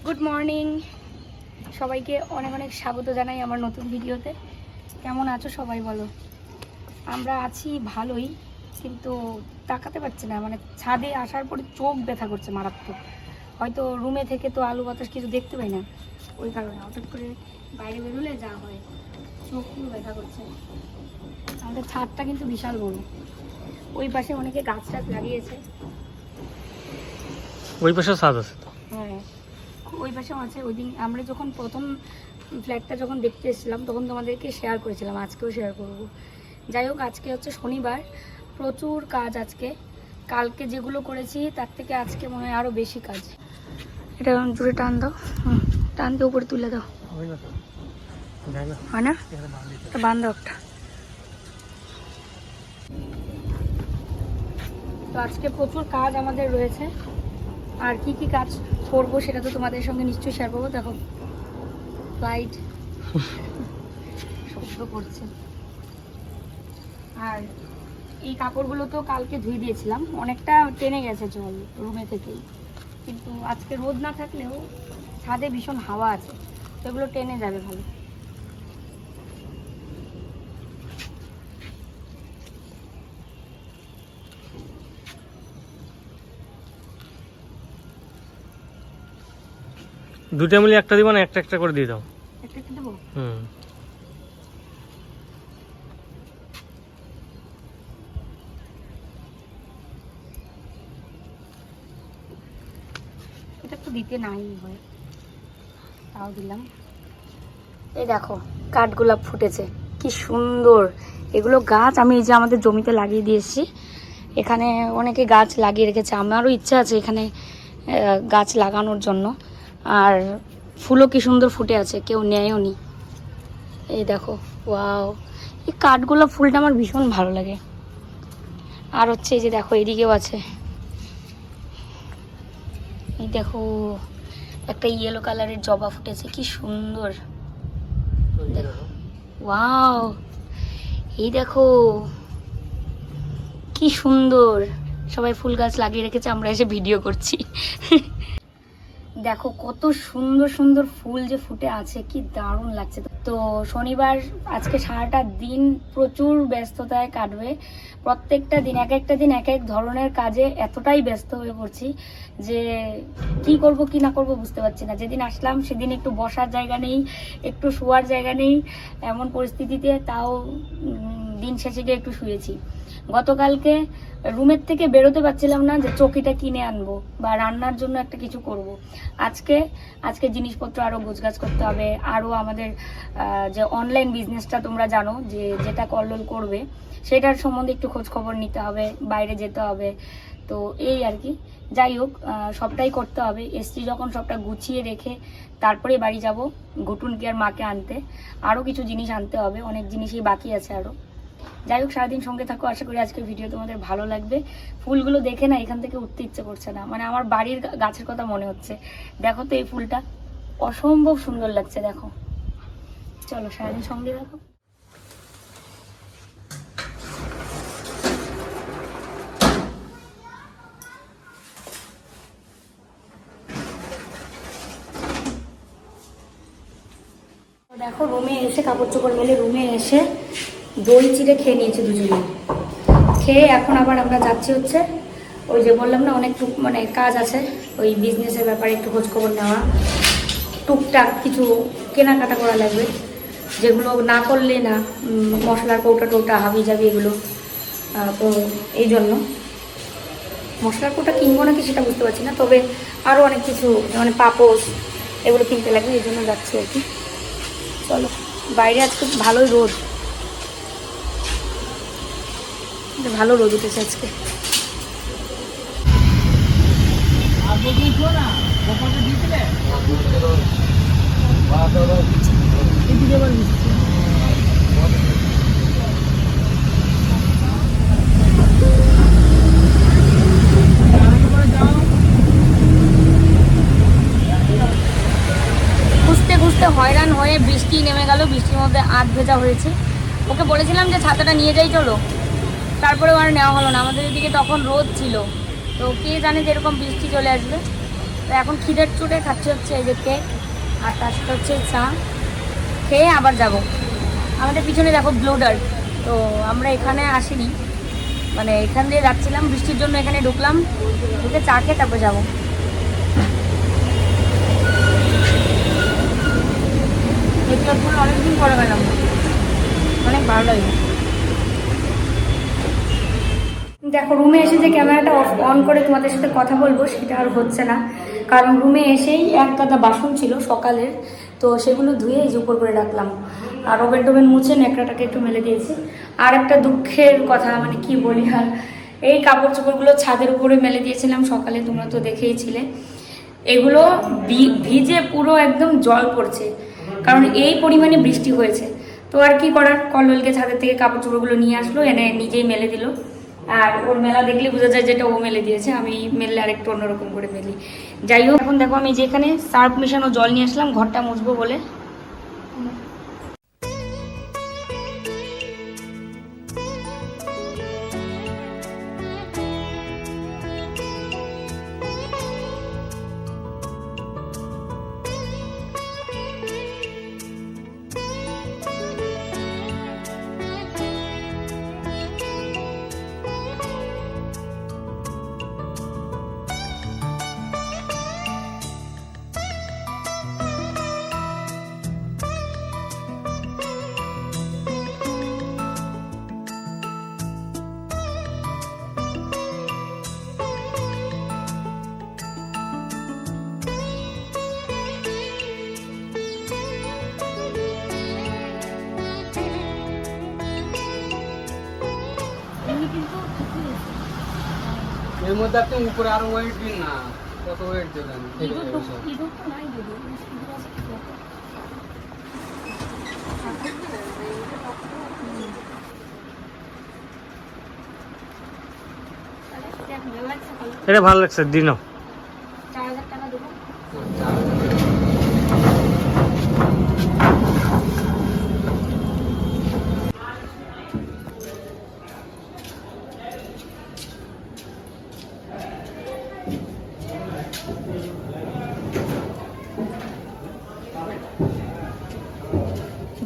Good morning সবাইকে অনেক অনেক স্বাগত জানাই আমার নতুন ভিডিওতে। কেমন আছো সবাই বলো? আমরা আছি ভালোই, কিন্তু তাকাতে পারছি না, মানে ছাদে আসার পরে চোখ ব্যথা করছে মারাত্মক। হয়তো রুমে থেকে তো আলো বাতাস কিছু দেখতে পাই না, ওই কারণে হঠাৎ করে বাইরে বেরোলে যা হয়, চোখ পুরো ব্যথা করছে। আমাদের ছাদটা কিন্তু বিশাল বড়, ওই পাশে অনেকে গাছ টাছ লাগিয়েছে। ওই পাশে ছাদ আছে তো? হ্যাঁ, ওই পাশেও আছে। ওই দিন আমরা যখন প্রথম ফ্ল্যাটটা যখন দেখতে এসেছিলাম তখন তোমাদেরকে শেয়ার করেছিলাম, আজকেও শেয়ার করব। যাই হোক, আজকে হচ্ছে শনিবার, প্রচুর কাজ আজকে। কালকে যেগুলো করেছি তার থেকে আজকে মনে হয় আরও বেশি কাজ। এটা জুড়ে টান দাও, টান দিয়ে উপরে তুলে দাও, হয় না? বান্ধ একটা। তো আজকে প্রচুর কাজ আমাদের রয়েছে, আর কি কি কাজ করবো সেটা তো তোমাদের সঙ্গে নিশ্চয়ই শেয়ার করবো। দেখো লাইট শব্দ করছে। আর এই কাপড়গুলো তো কালকে ধুয়ে দিয়েছিলাম, অনেকটা টেনে গেছে জল রুমে থেকেই, কিন্তু আজকে রোদ না থাকলেও ছাদে ভীষণ হাওয়া আছে, সেগুলো টেনে যাবে ভালো। দুটো মিলে একটা দিব না, একটা একটা করে দিয়ে দাও। একটা একটা দেবো? এটা তো দিতে নাই হয়, তাও দিলাম। এই দেখো কাঠগোলাপ ফুটেছে, কি সুন্দর। এগুলো গাছ আমি এই যে আমাদের জমিতে লাগিয়ে দিয়েছি। এখানে অনেকে গাছ লাগিয়ে রেখেছে, আমারও ইচ্ছা আছে এখানে গাছ লাগানোর জন্য। আর ফুলও কি সুন্দর ফুটে আছে, কেউ নেয়ও নি। এই দেখো, ওয়াও, এই কাঠগোলাপ ফুলটা আমার ভীষণ ভালো লাগে। আর হচ্ছে এই যে দেখো এদিকেও আছে, এই দেখো একটা ইয়েলো কালারের জবা ফুটেছে, কি সুন্দর। ওয়াও, এই দেখো কি সুন্দর। সবাই ফুল গাছ লাগিয়ে রেখেছে, আমরা এসে ভিডিও করছি। দেখো কত সুন্দর সুন্দর ফুল যে ফুটে আছে, কি দারুণ লাগছে। তো শনিবার আজকে সারাটা দিন প্রচুর ব্যস্ততায় কাটবে। প্রত্যেকটা দিন এক একটা দিন এক এক ধরনের কাজে এতটাই ব্যস্ত হয়ে পড়ছি যে কি করব কি না করব বুঝতে পারছি না। যেদিন আসলাম সেদিন একটু বসার জায়গা নেই, একটু শোয়ার জায়গা নেই, এমন পরিস্থিতিতে তাও দিন শেষে গিয়ে একটু শুয়েছি। গতকালকে রুমের থেকে বেরোতে পারছিলাম না যে চৌকিটা কিনে আনবো বা রান্নার জন্য একটা কিছু করব। আজকে জিনিসপত্র আরো গোছগাছ করতে হবে। আরো আমাদের যে অনলাইন বিজনেসটা তোমরা জানো, যে যেটা কল্লোল করবে সেটার সম্বন্ধে একটু খোঁজ খবর নিতে হবে, বাইরে যেতে হবে। তো এই আর কি, যাই হোক সবটাই করতে হবে। এসছি যখন সবটা গুছিয়ে রেখে তারপরে বাড়ি যাব ঘুটুনকে আর মাকে আনতে। আরও কিছু জিনিস আনতে হবে, অনেক জিনিসই বাকি আছে আরও। যাই হোক, সারাদিন সঙ্গে থাকো, আশা করি আজকের ভিডিও তোমাদের ভালো লাগবে। ফুলগুলো দেখে না এখান থেকে উঠতে ইচ্ছে করছে না, মানে আমার বাড়ির গাছের কথা মনে হচ্ছে। দেখো তো এই ফুলটা অসম্ভব সুন্দর লাগছে, দেখো। চলো সারাদিন সঙ্গে থাকো। দেখো রুমে এসে কাপড় চোপড় মেলে রুমে এসে দই চিড়ে খেয়ে নিয়েছি দুজনে। খেয়ে এখন আবার আমরা যাচ্ছি হচ্ছে ওই যে বললাম না অনেক মানে কাজ আছে, ওই বিজনেসের ব্যাপারে একটু খোঁজখবর নেওয়া, টুকটাক কিছু কেনাকাটা করা লাগবে, যেগুলো না করলে না, মশলার কৌটা টৌটা হাবি যাবি এগুলো। তো এই জন্য মশলার কৌটা কিনবো নাকি সেটা বুঝতে পারছি না, তবে আরও অনেক কিছু মানে পাপোশ এগুলো কিনতে লাগবে, এই জন্য যাচ্ছি আর কি। চলো, বাইরে আজকে ভালোই রোদ, ভালো রোদ উঠেছে আজকে। খুঁজতে হয়রান হয়ে বৃষ্টি নেমে গেল, বৃষ্টির মধ্যে আধ ভেজা হয়েছে। ওকে বলেছিলাম যে ছাতাটা নিয়ে যাই চলো, তারপরেও আর নেওয়া হলো না। আমাদের এদিকে তখন রোদ ছিল, তো কে জানে যে এরকম বৃষ্টি চলে আসবে। তো এখন খিদের চুটে খাচ্ছি হচ্ছে এই যে কেক, আর তার সাথে হচ্ছে চা, খেয়ে আবার যাব। আমাদের পিছনে দেখো ব্লোডার, তো আমরা এখানে আসিনি, মানে এখান দিয়ে যাচ্ছিলাম, বৃষ্টির জন্য এখানে ঢুকলাম, ঢুকে চা খেয়ে তারপর যাবো। অনেকদিন পরে গেলাম, অনেক ভালো লাগে। দেখো রুমে এসে যে ক্যামেরাটা অন করে তোমাদের সাথে কথা বলবো সেটা আর হচ্ছে না, কারণ রুমে এসেই এক গাদা বাসন ছিল সকালের, তো সেগুলো ধুয়ে এই যে উপর করে রাখলাম, আর ওভেন টোভেন মুছে ন্যাকড়াটাকে একটু মেলে দিয়েছি। আর একটা দুঃখের কথা, মানে কি বলি, আর এই কাপড় চোপড়গুলো ছাদের উপরে মেলে দিয়েছিলাম সকালে, তোমরা তো দেখেইছিলে, এগুলো ভিজে পুরো একদম জল পড়ছে, কারণ এই পরিমাণে বৃষ্টি হয়েছে। তো আর কি করার, কলবেলকে ছাদের থেকে কাপড় চোপড়গুলো নিয়ে আসলো, এনে নিজেই মেলে দিল। আর ওর মেলা দেখলে বোঝা যায় যেটা ও মেলে দিয়েছে, আমি মেললে আরেকটু অন্যরকম করে মেলি। যাই হোক, এখন দেখো আমি যেখানে সার্ফ মেশানো জল নিয়ে আসলাম ঘরটা মুছবো বলে। এর মধ্যে আপনি উপরে আরো ওয়েট দিন না, কত ওয়েট দেবেন? এটা ভালো লাগছে, দিনও 4000 টাকা দেবো।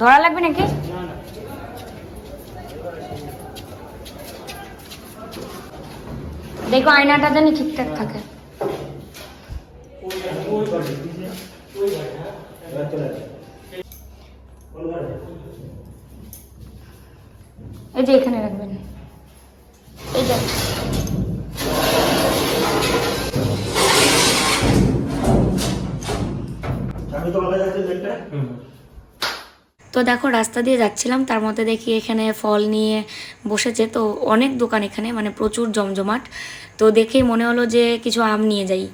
ধরা লাগবে নাকি? দেখো আয়নাটা জানি ঠিকঠাক থাকে। এই যে এখানে রাখবেন, এই যে তো দেখো রাস্তা দিয়ে যাচ্ছিলাম, তার মধ্যে দেখি এখানে ফল নিয়ে বসেছে, তো অনেক দোকান এখানে, মানে প্রচুর জমজমাট। তো দেখেই মনে হলো যে কিছু আম নিয়ে যাই,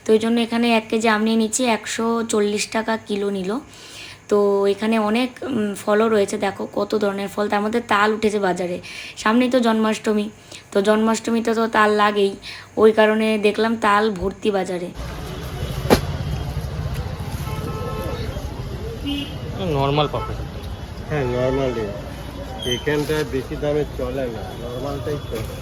তো ওই জন্য এখানে 1 কেজি আম নিয়ে নিচ্ছি, 140 টাকা কিলো নিল। তো এখানে অনেক ফলও রয়েছে, দেখো কত ধরনের ফল, তার মধ্যে তাল উঠেছে বাজারে, সামনেই তো জন্মাষ্টমী, তো জন্মাষ্টমীতে তো তাল লাগেই, ওই কারণে দেখলাম তাল ভর্তি বাজারে। নর্মাল পাবে। হ্যাঁ নর্মালি এখানটা বেশি দামে চলে না, নর্মালটাই চলে।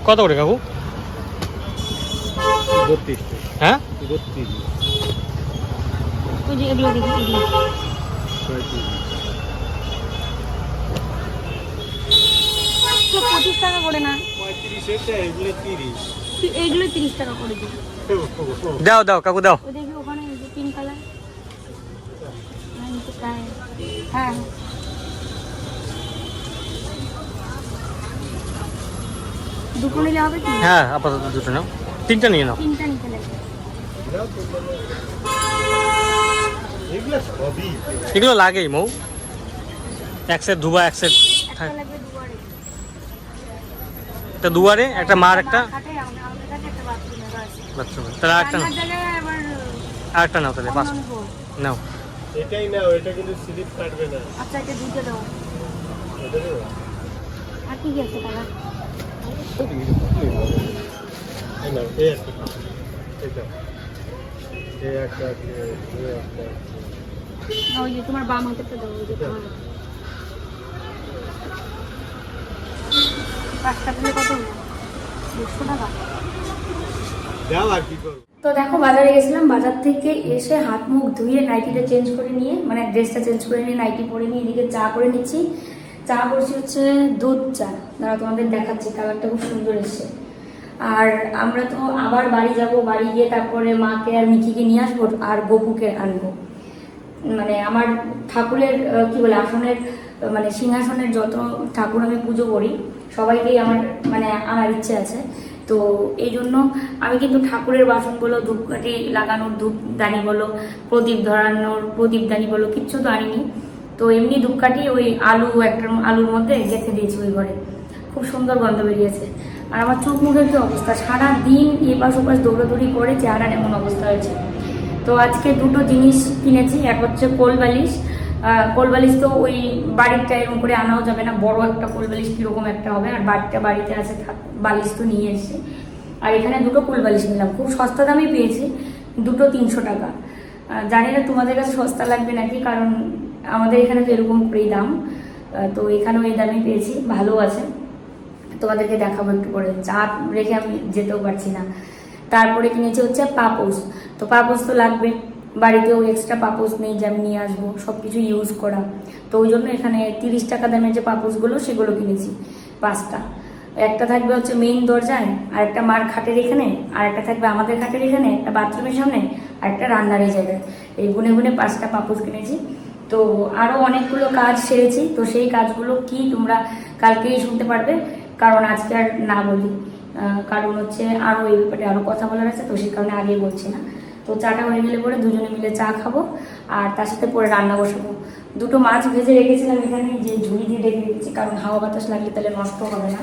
কত করে কাকু? 32 হ্যাঁ 32 ওই যে এগুলো দেখি, এগুলো 25 টাকা করে না, 35 এটা, এগুলো 30। এইগুলো 30 টাকা করে দিই। দাও দাও কাকু দাও। ওই দেখি ওখানে যে পিঙ্ক কালার, হ্যাঁ দুটো নিলে হবে কি? হ্যাঁ আপাতত দুটো নাও, 3টা নিয়ে নাও। 3টা নিতে লাগবে। এগুলো সবই এগুলো লাগেই মৌ, এক সেট ধুবা, এক সেট একটা লাগবে দুয়ারে, একটা দুয়ারে, একটা মার, একটা খাটে, আমাদের কাছে একটা বাথরুমে আছে। বাথরুমে। তাহলে আরেকটা নাও, রান্নার জায়গায় আবার আরেকটা নাও তাহলে, 5 অন্য নাও। এটাই নাও, এটা কিন্তু স্লিপ কাটবে না। আচ্ছা এটা দুটো দাও। এটা দেবো? আর কি কি আছে টাকা? এই নাও, এই একটা এটা, এই একটা আছে, এই একটা আছে। ওই যে তোমার বাম হাতেরটা দাও, ওই যে তোমার। 5টা দিলে কত হলো? 100 টাকা। যাও আর কি করবো। তো দেখো বাজারে গেছিলাম, বাজার থেকে এসে হাত মুখ ধুয়ে নাইটিটা চেঞ্জ করে নিয়ে, মানে ড্রেসটা চেঞ্জ করে নিয়ে নাইটি পরে নিয়ে এদিকে চা করে নিচ্ছি। চা করছি হচ্ছে দুধ চা, দাঁড়া তোমাদের দেখাচ্ছি, কালারটা খুব সুন্দর এসছে। আর আমরা তো আবার বাড়ি যাব, বাড়ি গিয়ে তারপরে মাকে আর মিকিকে নিয়ে আসবো আর গপুকে আনবো। মানে আমার ঠাকুরের কি বলে আসনের মানে সিংহাসনের যত ঠাকুর আমি পুজো করি সবাইকেই আমার মানে আনার ইচ্ছে আছে। তো এই জন্য আমি কিন্তু ঠাকুরের বাসন বলো, ধূপকাঠি লাগানোর ধূপদানি বলো, প্রদীপ ধরানোর প্রদীপদানি বলো, কিচ্ছু তো আনিনি। তো এমনি ধূপকাঠি ওই আলুর মধ্যে গেঁথে দিয়েছি ওই ঘরে, খুব সুন্দর গন্ধ বেরিয়েছে। আর আমার চোখ মুখের কি অবস্থা, সারা দিন এপাশ ওপাশ দৌড়াদৌড়ি করে চেহারার এমন অবস্থা হয়েছে। তো আজকে দুটো জিনিস কিনেছি, এক হচ্ছে কোল বালিশ। কোল বালিশ তো ওই বাড়িরটা এরকম করে আনাও যাবে না, বড় একটা কোল বালিশ কিরকম একটা হবে, আর বাড়িতে আছে বালিশ তো নিয়ে এসেছি। আর এখানে দুটো কোল বালিশ নিলাম, খুব সস্তা দামে পেয়েছি, দুটো 300 টাকা। জানি না তোমাদের কাছে সস্তা লাগবে নাকি, কারণ আমাদের এখানে তো এরকম করেই দাম। তো এখানেও এই দামে পেয়েছি, ভালো আছে। তোমাদেরকে দেখাবো একটু করে, চাপ রেখে আমি যেতেও পারছি না। তারপরে কিনেছি হচ্ছে পাপোশ। তো পাপোশ তো লাগবে, বাড়িতেও এক্সট্রা পাপোশ নেই যে আমি নিয়ে আসবো, সব কিছু ইউজ করা। তো ওই জন্য এখানে 30 টাকা দামের যে পাপোশগুলো সেগুলো কিনেছি 5টা। একটা থাকবে হচ্ছে মেইন দরজায়, আর একটা মার খাটের এখানে, আর একটা থাকবে আমাদের খাটের এখানে, একটা বাথরুমের সামনে, আর একটা রান্নার এই জায়গায়। এই গুনে গুনে 5টা পাপোশ কিনেছি। তো আরও অনেকগুলো কাজ সেরেছি, তো সেই কাজগুলো কি তোমরা কালকেই শুনতে পারবে, কারণ আজকে আর না বলি, কারণ হচ্ছে আরও এই ব্যাপারে আরও কথা বলার আছে, তো সেই কারণে আগেই বলছি না। তো চাটা হয়ে গেলে পরে দুজনে মিলে চা খাবো, আর তার সাথে পরে রান্না বসাবো। দুটো মাছ ভেজে রেখেছিলাম এখানে, যে ঝুড়ি দিয়ে রেখে রেখেছি, কারণ হাওয়া বাতাস লাগলে তাহলে নষ্ট হবে না।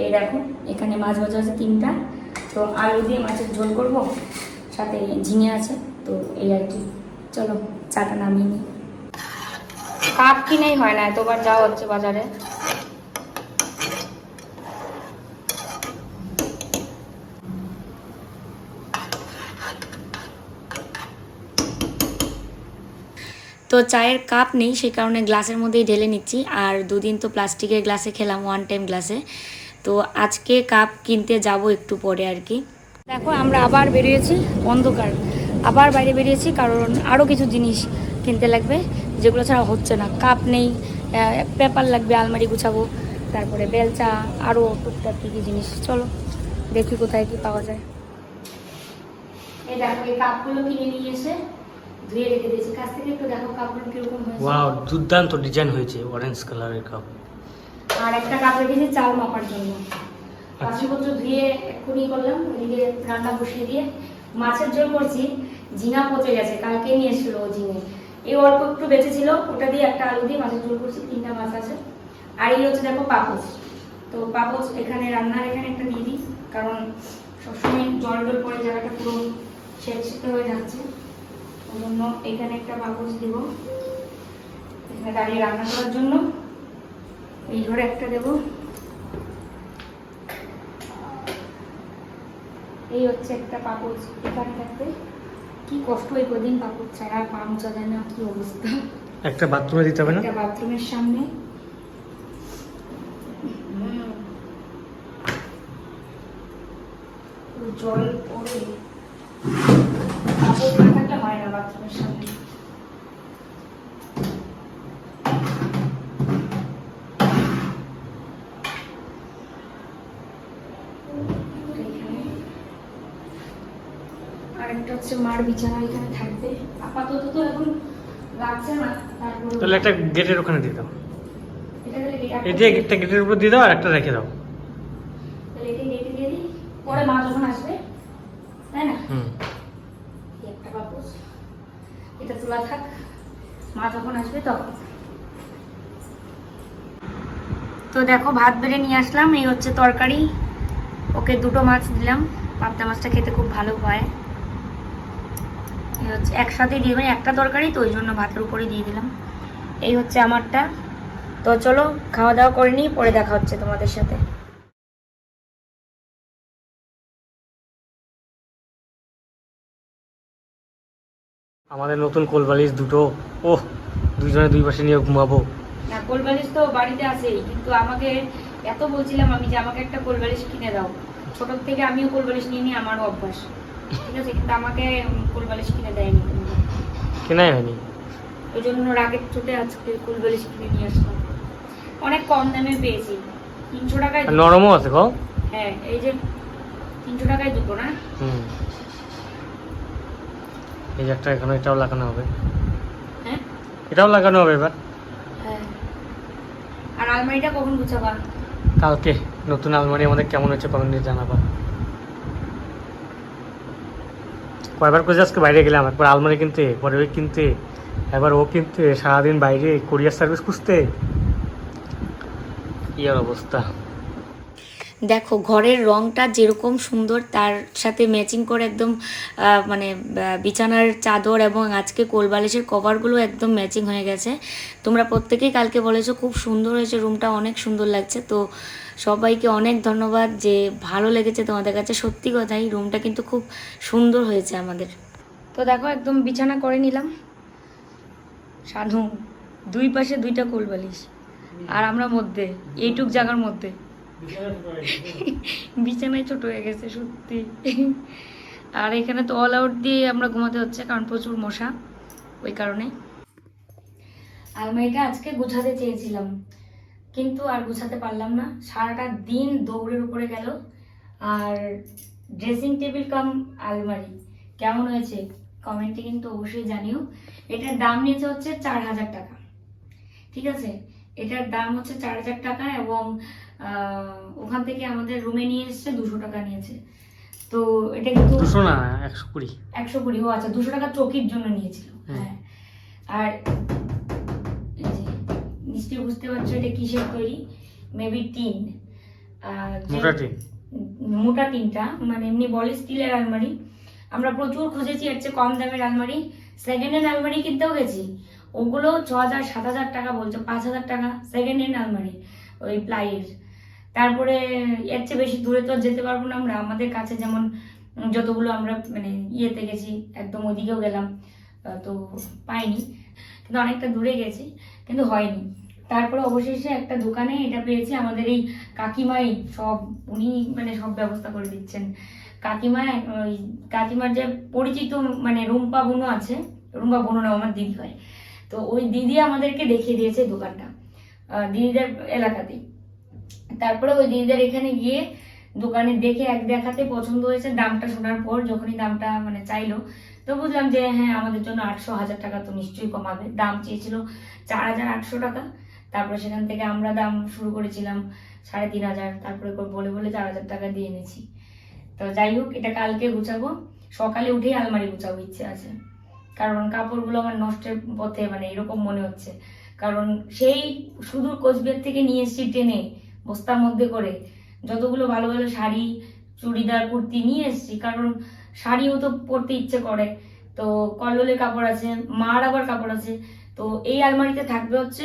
এই দেখো এখানে মাছ ভাজা আছে 3টা। তো আলু দিয়ে মাছের ঝোল করবো, সাথে ঝিঙে আছে। তো এই আর কি, চলো চাটা নামিয়ে নিই। কাপ কিনেই হয় না, এতবার যাওয়া হচ্ছে বাজারে। তো চায়ের কাপ নেই, সেই কারণে গ্লাসের মধ্যেই ঢেলে নিচ্ছি। আর দুদিন তো প্লাস্টিকের গ্লাসে খেলাম, 1 টাইম গ্লাসে। তো আজকে কাপ কিনতে যাব একটু পরে আর কি। দেখো আমরা আবার বেরিয়েছি, অন্ধকার, আবার বাইরে বেরিয়েছি, কারণ আরও কিছু জিনিস কিনতে লাগবে যেগুলো ছাড়া হচ্ছে না। কাপ নেই, পেপার লাগবে, আলমারি গুছাবো, তারপরে বেলচা, আরও টুকটাক কী কী জিনিস। চলো দেখি কোথায় কি পাওয়া যায়। এই দেখো এই কাপগুলো কিনে নিয়ে এসে ধুয়ে রেখে দিয়েছি, কাছ থেকে একটু দেখো কাপগুলো কিরকম হয়েছে। ওয়াও, দুর্দান্ত ডিজাইন হয়েছে, অরেঞ্জ কালারের কাপ। আর একটা কাপ রেখেছি চাল মাপার জন্য। বাসনপত্র ধুয়ে এক্ষুনি করলাম, ওইদিকে রান্না বসিয়ে দিয়ে মাছের ঝোল করছি। ঝিঙা পচে গেছে, কালকে নিয়ে এসেছিল ও ঝিঙে, এই অল্প একটু বেঁচে ছিল, ওটা দিয়ে একটা আলু দিয়ে মাছের ঝোল করছি, 3টা মাছ আছে। আর এই হচ্ছে দেখো পাপোশ। তো পাপোশ এখানে রান্নার এখানে একটা দিয়ে দিই, কারণ সবসময় জল টল পরে জায়গাটা পুরো সেঁতে হয়ে যাচ্ছে, ওই জন্য এখানে একটা পাপোশ দিব এখানে দাঁড়িয়ে রান্না করার জন্য। এই ঘরে একটা দেবো। এই হচ্ছে একটা পাপোশ এখানে থাকবে। কি কষ্ট এই কদিন পাপোশ ছাড়া, পা মোছা যায় না, কি অবস্থা। একটা বাথরুমে দিতে হবে না? একটা বাথরুমের সামনে। জল পড়ে পাপোশ না থাকলে হয় না বাথরুমের সামনে। আরেকটা হচ্ছে মার বিছানা এখানে থাকবে, আপাতত তো এখন লাগছে না। তারপর তাহলে একটা গেটের ওখানে দিয়ে দাও, এটা তাহলে এটা একটা গেটের উপর দিয়ে দাও, আর একটা রেখে দাও। তাহলে এটা রেখে দিয়ে দিই, পরে মা যখন আসবে, তাই না? এই একটা পাপোশ, এটা তোলা থাক, মা যখন আসবে তখন। তো দেখো ভাত বেড়ে নিয়ে আসলাম, এই হচ্ছে তরকারি, ওকে 2টো মাছ দিলাম, পাবদা মাছটা খেতে খুব ভালো হয়। এই হচ্ছে একসাথে দিয়ে, মানে একটা তরকারি তো ওই জন্য ভাতের উপরে দিয়ে দিলাম। এই হচ্ছে আমারটা। তো চলো খাওয়া দাওয়া করে নিই, পরে দেখা হচ্ছে তোমাদের সাথে। আমাদের নতুন কোলবালিশ দুটো, ওহ, দুজনে 2 পাশে নিয়ে ঘুমাবো। না কোল বালিশ তো বাড়িতে আছেই, কিন্তু আমাকে এত বলছিলাম আমি যে আমাকে একটা কোল বালিশ কিনে দাও, ছোট থেকে আমিও কোল বালিশ নিয়ে নিয়ে আমারও অভ্যাস, ঠিক আছে, কিন্তু আমাকে কোল বালিশ কিনে দেয়নি, কেনাই হয়নি। ওই জন্য রাগের চোটে আজকে কোল বালিশ কিনে নিয়ে আসলাম। অনেক কম দামে পেয়েছি, 300 টাকায়। আর নরমও আছে গো। হ্যাঁ এই যে 300 টাকায় দুটো না। এই যে একটা এখানে এটাও লাগানো হবে। হ্যাঁ এটাও লাগানো হবে এবার। হ্যাঁ। আর আলমারিটা কখন গুছাবা? কালকে। নতুন আলমারি আমাদের কেমন হচ্ছে কমেন্টে জানাবা। কয়বার করে আজকে বাইরে গেলাম, একবার আলমারি কিনতে, পরে ওই কিনতে, একবার ও কিনতে, সারাদিন বাইরে কুরিয়ার সার্ভিস খুঁজতে, কি আর অবস্থা। দেখো ঘরের রংটা যেরকম সুন্দর তার সাথে ম্যাচিং করে একদম মানে বিছানার চাদর এবং আজকে কোল বালিশের কভারগুলো একদম ম্যাচিং হয়ে গেছে। তোমরা প্রত্যেকেই কালকে বলেছো খুব সুন্দর হয়েছে, রুমটা অনেক সুন্দর লাগছে। তো সবাইকে অনেক ধন্যবাদ যে ভালো লেগেছে তোমাদের কাছে। সত্যি কথাই রুমটা কিন্তু খুব সুন্দর হয়েছে আমাদের। তো দেখো একদম বিছানা করে নিলাম, সাধু দুই পাশে দুইটা কোল বালিশ, আর আমরা মধ্যে এইটুক জায়গার মধ্যে। বিছানায় ছোট হয়ে গেছে সত্যি। আর এখানে তো অল আউট দিয়ে আমরা ঘুমাতে হচ্ছে, কারণ প্রচুর মশা, ওই কারণে। আলমারিটা আজকে গুছাতে চেয়েছিলাম কিন্তু আর গুছাতে পারলাম না, সারাটা দিন দৌড়ের উপরে গেল। আর ড্রেসিং টেবিল কাম আলমারি কেমন হয়েছে কমেন্টে কিন্তু অবশ্যই জানিও। এটার দাম নিয়েছে হচ্ছে 4000 টাকা, ঠিক আছে, এটার দাম হচ্ছে 4000 টাকা। এবং ওখান থেকে আমাদের রুমে নিয়ে এসছে 200 টাকা নিয়েছে। তো এটা কিন্তু 200 না 120। 120, ও আচ্ছা 200 টাকা চৌকির জন্য নিয়েছিল। হ্যাঁ আর এই যে নিশ্চয়ই বুঝতে পারছো এটা কিসের তৈরি, মেবি টিন, মোটা টিনটা, মানে এমনি বলে স্টিলের আলমারি। আমরা প্রচুর খুঁজেছি এর চেয়ে কম দামের আলমারি, সেকেন্ড হ্যান্ড আলমারি কিনতেও গেছি, ওগুলো 6000-7000 টাকা বলছে, 5000 টাকা সেকেন্ড হ্যান্ড আলমারি ওই প্লাইয়ের। তারপরে এর চেয়ে বেশি দূরে তো যেতে পারবো না আমরা, আমাদের কাছে যেমন যতগুলো আমরা মানে ইয়েতে গেছি একদম ওদিকেও গেলাম তো পাইনি, কিন্তু অনেকটা দূরে গেছি কিন্তু হয়নি। তারপরে অবশেষে একটা দোকানে এটা পেয়েছি, আমাদের এই কাকিমাই সব, উনি মানে সব ব্যবস্থা করে দিচ্ছেন। কাকিমার যে পরিচিত মানে রুম্পা বোনও আছে, রুম্পা বোনও না আমার দিদি হয়, তো ওই দিদি আমাদেরকে দেখিয়ে দিয়েছে দোকানটা দিদিদের এলাকাতেই। তারপরে ওই দিদিদের এখানে গিয়ে দোকানে দেখে এক দেখাতে পছন্দ হয়েছে, দামটা শোনার পর যখনই দামটা মানে চাইলো তো বুঝলাম যে হ্যাঁ আমাদের জন্য 800-1000 টাকা তো নিশ্চয়ই কমাবে। দাম চেয়েছিল 4800 টাকা, তারপরে সেখান থেকে আমরা দাম শুরু করেছিলাম 3500, তারপরে বলে বলে 4000 টাকা দিয়ে এনেছি। তো যাই হোক এটা কালকে গুছাবো, সকালে উঠেই আলমারি গুছাবো ইচ্ছে আছে, কারণ কাপড়গুলো আমার নষ্টের পথে মানে এরকম মনে হচ্ছে। কারণ সেই সুদূর কোচবিহার থেকে নিয়ে এসেছি ট্রেনে বস্তার মধ্যে করে যতগুলো ভালো ভালো শাড়ি, চুড়িদার, কুর্তি নিয়ে এসেছি, কারণ শাড়িও তো পরতে ইচ্ছে করে। তো কল্লোলের কাপড় আছে, মার আবার কাপড় আছে, তো এই আলমারিতে থাকবে হচ্ছে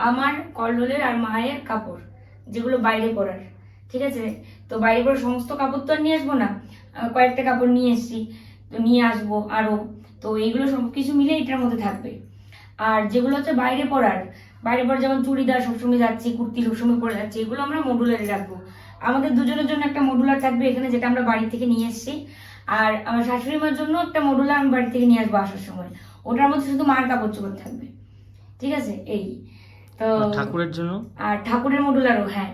আমার, কল্লোলের আর মায়ের কাপড় যেগুলো বাইরে পরার, ঠিক আছে। তো বাইরে পরার সমস্ত কাপড় তো আর নিয়ে আসবো না, কয়েকটা কাপড় নিয়ে এসেছি, তো নিয়ে আসবো আরো, তো এইগুলো সবকিছু মিলে এটার মধ্যে থাকবে। আর যেগুলো হচ্ছে বাইরে পরার যেমন চুড়িদার সবসময় যাচ্ছি, কুর্তি সবসময় পরে যাচ্ছি, এগুলো আমরা মডুলারে রাখবো। আমাদের দুজনের জন্য একটা মডুলার থাকবে এখানে, যেটা আমরা বাড়ি থেকে নিয়ে এসেছি। আর আমার শাশুড়ি মার জন্য একটা মডুলার আমি বাড়ি থেকে নিয়ে আসবো আসার সময়, ওটার মধ্যে শুধু মার কাপড় চোপড় থাকবে, ঠিক আছে। এই তো ঠাকুরের জন্য, আর ঠাকুরের মডুলারও, হ্যাঁ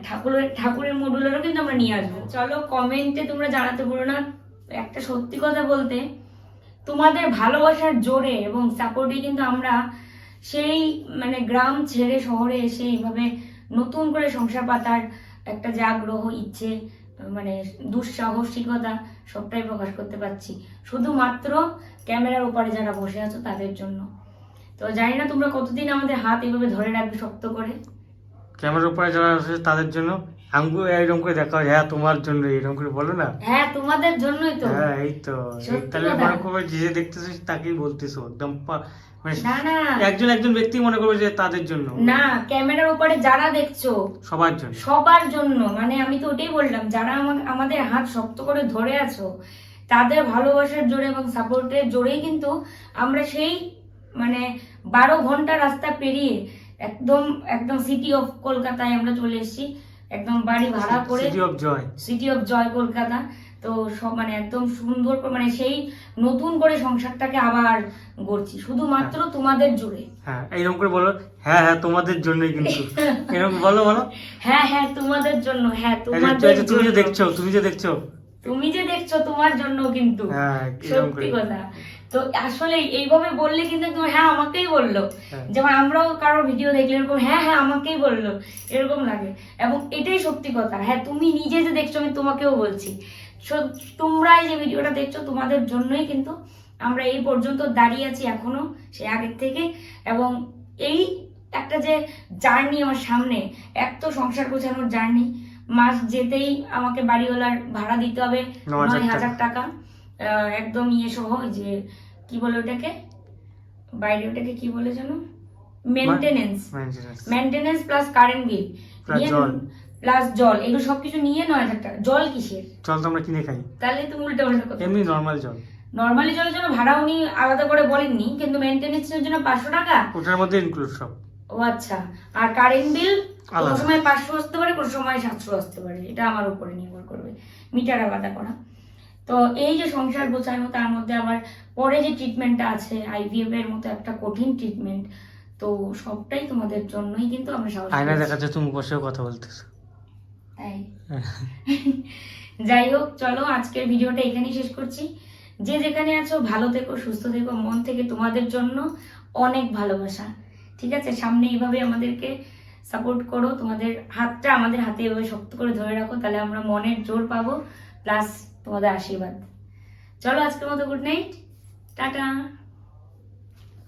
ঠাকুরের মডুলারও কিন্তু আমরা নিয়ে আসবো। চলো কমেন্টে তোমরা জানাতে বলো না, একটা সত্যি কথা বলতে তোমাদের ভালোবাসার জোরে এবং সাপোর্টে কিন্তু আমরা সেই মানে গ্রাম ছেড়ে শহরে এসে এইভাবে নতুন করে সংসার পাতার একটা যে আগ্রহ, ইচ্ছে, মানে দুঃসাহসিকতা সবটাই প্রকাশ করতে পারছি শুধুমাত্র ক্যামেরার ওপারে যারা বসে আছো তাদের জন্য। তো জানি না তোমরা কতদিন আমাদের হাত এইভাবে ধরে রাখবে শক্ত করে। ক্যামেরার উপরে যারা আছে তাদের জন্য আঙ্গু এরকম করে দেখা হয়, হ্যাঁ তোমার জন্য এরকম করে বলো না, হ্যাঁ তোমাদের জন্যই তো। হ্যাঁ এই তো, তাহলে মনে করবে যে দেখতেছিস তাকেই বলতেছো একদম মানে না একজন ব্যক্তি মনে করবে যে তাদের জন্য না, ক্যামেরার উপরে যারা দেখছো সবার জন্য, মানে আমি তো ওটাই বললাম, যারা আমাদের হাত শক্ত করে ধরে আছো তাদের ভালোবাসার জোরে এবং সাপোর্টের জোরেই কিন্তু আমরা সেই মানে 12 ঘন্টা রাস্তা পেরিয়ে একদম সিটি অফ কলকাতায় আমরা চলে এসেছি। একদম বাড়ি ভাড়া করে, city of joy, city of joy Kolkata. তো সব মানে একদম সুন্দর করে মানে সেই নতুন করে সংসারটাকে আবার গড়ছি শুধুমাত্র তোমাদের জুড়ে। হ্যাঁ এইরকম করে বলো, হ্যাঁ হ্যাঁ তোমাদের জন্যই কিন্তু এরকম বলো বলো, হ্যাঁ হ্যাঁ তোমাদের জন্য, হ্যাঁ এই তোমাদের যে তুমি যে জন্য। দেখছো, তুমি যে দেখছো, তুমি যে দেখছো তোমার জন্য কিন্তু, হ্যাঁ এরকম সত্যি করে। কথা। তো আসলে এইভাবে বললে কিন্তু তোমার হ্যাঁ আমাকেই বললো, হ্যাঁ। যেমন আমরাও কারো ভিডিও দেখলে এরকম হ্যাঁ হ্যাঁ আমাকেই বললো এরকম লাগে। এবং এটাই সত্যি কথা, হ্যাঁ তুমি নিজে যে দেখছো আমি তোমাকেও বলছি, তোমরাই যে ভিডিওটা দেখছো তোমাদের জন্যই কিন্তু আমরা এই পর্যন্ত দাঁড়িয়ে আছি এখনো, সে আগের থেকে। এবং এই একটা যে জার্নি আমার সামনে, এক তো সংসার গোছানোর জার্নি, মাস যেতেই আমাকে বাড়িওয়ালার ভাড়া দিতে হবে 9,000 টাকা, একদম ইয়ে সহ, যে কি বলে ওটাকে, বাইরে ওটাকে কি বলে জানো, maintenance, maintenance plus current bill Plus জল। প্লাস জল, এগুলো সবকিছু নিয়ে 9,000 টাকা। জল কিসের, জল তো আমরা কিনে খাই, তাহলে তুমি উল্টা পাল্টা কথা। এমনি নর্মাল জল, নর্মালি জলের জন্য ভাড়া উনি আলাদা করে বলেননি, কিন্তু মেনটেনেন্সের জন্য 500 টাকা। ওটার মধ্যে ইনক্লুড সব। ও আচ্ছা। আর কারেন্ট বিল কোনো আলাদা। সময় 500 আসতে পারে, কোনো সময় 700 আসতে পারে, এটা আমার উপরে নির্ভর করবে, মিটার আলাদা করা। তো এই যে সংসার গোছানো, তার মধ্যে আবার পরে যে ট্রিটমেন্টটা আছে IVF এর মতো একটা কঠিন ট্রিটমেন্ট, তো সবটাই তোমাদের জন্যই কিন্তু আমরা সাহস আয়না পেয়েছি। দেখাচ্ছে তুমি বসেও কথা বলতেছো। তাই যাই হোক, চলো আজকের ভিডিওটা এখানেই শেষ করছি। যে যেখানে আছো ভালো থেকো, সুস্থ থেকো, মন থেকে তোমাদের জন্য অনেক ভালোবাসা, ঠিক আছে? সামনে এইভাবে আমাদেরকে সাপোর্ট করো, তোমাদের হাতটা আমাদের হাতে এভাবে শক্ত করে ধরে রাখো, তাহলে আমরা মনের জোর পাবো, প্লাস তোমাদের আশীর্বাদ। চলো আজকের মতো গুড নাইট, টাটা।